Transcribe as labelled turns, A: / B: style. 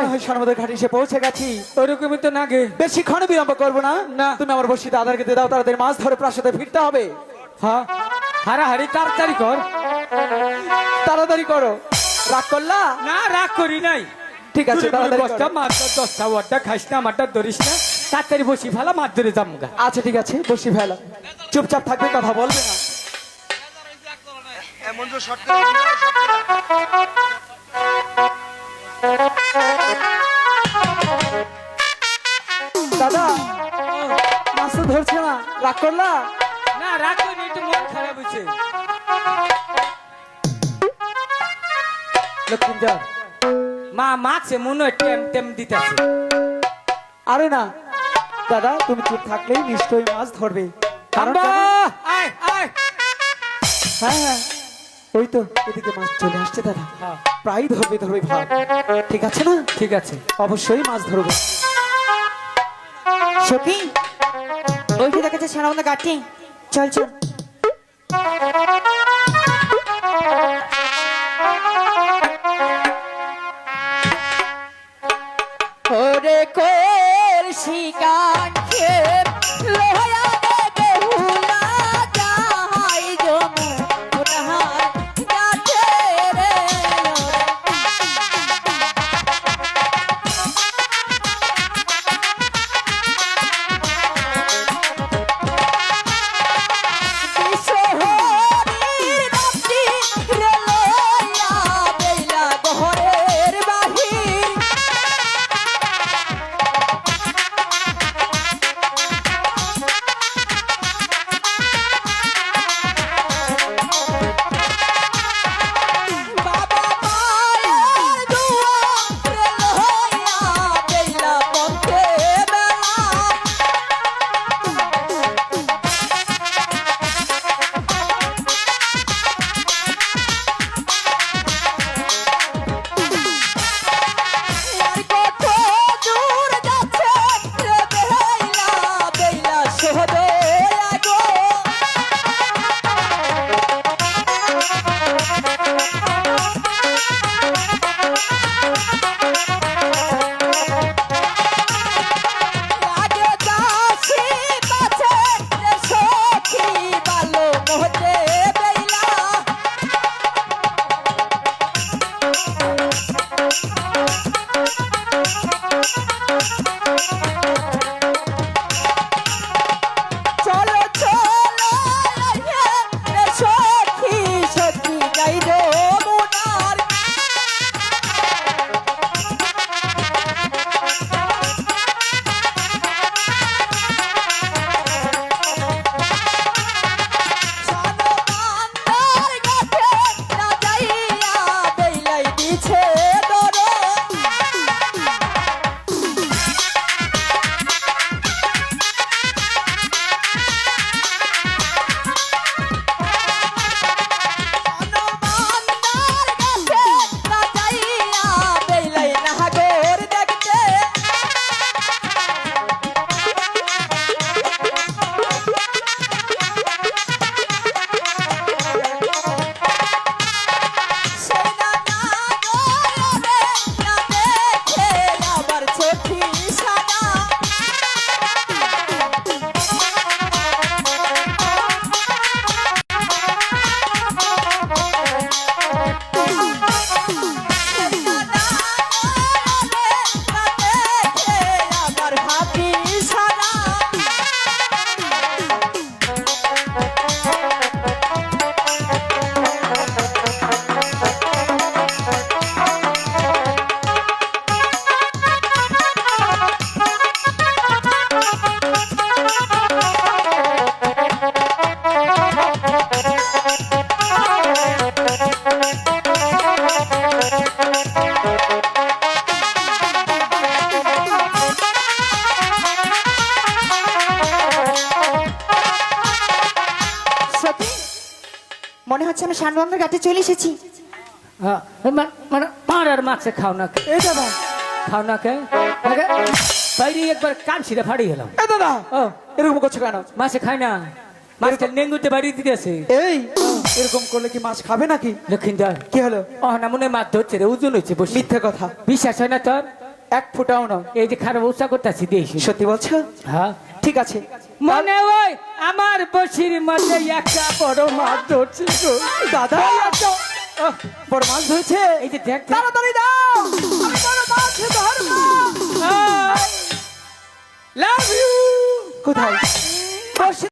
A: হয় সমুদ্র ঘাটে এসে পৌঁছে গেছি।
B: ওরকমই তো না গে।
A: বেশিক্ষণ বিলম্ব করবো না।
B: না।
A: তুমি আমার বসিতে আধারকে দিয়ে দাও, তাদের মাছ ধরে প্রাসাদে ফিরতে হবে।
B: হ্যাঁ, হারাহারি তাড়াতাড়ি কর।
A: তাড়াতাড়ি করো। রাগ করলা?
B: না, রাগ করি নাই।
A: ঠিক আছে, তাড়াতাড়ি
B: দশটা
A: করো।
B: মাছ ধর, 10টা ওয়ারটা খাইস না, আমারটা ধরিস না। তাড়াতাড়ি বসি ফেলা, মাছ ধরে যাম গা।
A: আচ্ছা ঠিক আছে, বসি ফেলো। চুপচাপ থাকবে, কথা বলবে না।
C: এমন যে শর্ট করে
A: দাদা মাছ তো ধরছে না, রাগ করলা?
B: না, রাগ করি, একটু মন খারাপ হয়েছে।
A: লক্ষ্মীন্দর,
B: মা মাছে মনে হয় টেম টেম দিতেছে।
A: আরে না দাদা, তুমি চুপ থাকলেই নিশ্চয়ই মাছ ধরবে। কারণ জানো-
B: আয় আয়।
A: হ্যাঁ হ্যাঁ, ওই তো এদিকে মাছ চলে আসছে দাদা।
B: হ্যাঁ।
A: প্রায় ধরবে ধরবে ভাব, ঠিক আছে না?
B: ঠিক আছে।
A: অবশ্যই মাছ ধরবে।
D: সখী, ওইটি দেখা যাচ্ছে সারা গাটি। চল চল। ওরে কোর শিকাঙ্ক্ষে লোয়া দেবে হুলা যাহাই যমুনার কাছে রে। বিশ্বহরির রাত্রি রে লইয়া বেলা ঘরের বাহির। বাবা মায়ের দুয়ারে লইয়া বেলা পথে বেলা। আর কত দূর যাচ্ছে রে বেলা বেলা সহদে আগো। আগে যাচ্ছি কাছে রে সখী ভালো মহতে বেলা। চলো চলো রে সখী সখী গাইব মুনার। সানমান্দার গাছে না যাইয়া বেলাই দিছে দরদ। হনুমানদার কাছে না যাইয়া বেলাই নাগর দেখতে। সেই না নাগরে না দেখে আবার চোখি সাদা। আমার হাতি সারা। সত্যি মনে হচ্ছে আমি সানবন্ধের ঘাটে চলে এসেছি।
B: হ্যাঁ, মানে মার আর মাছে খাও না কে?
A: এই দাদা,
B: খাও না কে? আগে বাইরে একবার কান ছিঁড়ে ফাড়ি গেলাম।
A: এই দাদা,
B: ও,
A: এরকম করছো কেন?
B: মাছে খায় না, মাছটা নেঙ্গুতে বাড়ি দিতেছে।
A: এই এরকম করলে কি মাছ খাবে নাকি?
B: লক্ষিন্দর,
A: কি হলো?
B: ও না মনে হয় মাছ ধরছে রে, ওজন হয়েছে বসে।
A: মিথ্যে কথা।
B: বিশ্বাস হয় না তোর?
A: এক ফুটাও নয়।
B: এই যে খারাপ উৎসাহ করতেছি দেখি।
A: সত্যি বলছো?
B: হ্যাঁ
A: ঠিক আছে।
B: মনে হয় আমার বসির মধ্যে একটা বড় মাছ ধরছি গো।
A: দাদা
B: ওহ,
A: বড় মাছ ধরেছে।
B: এই যে দেখ
A: তাড়াতাড়ি দাও, আমি বড় মাছ ধরবো।
B: Love you.
A: কোথায়? বসে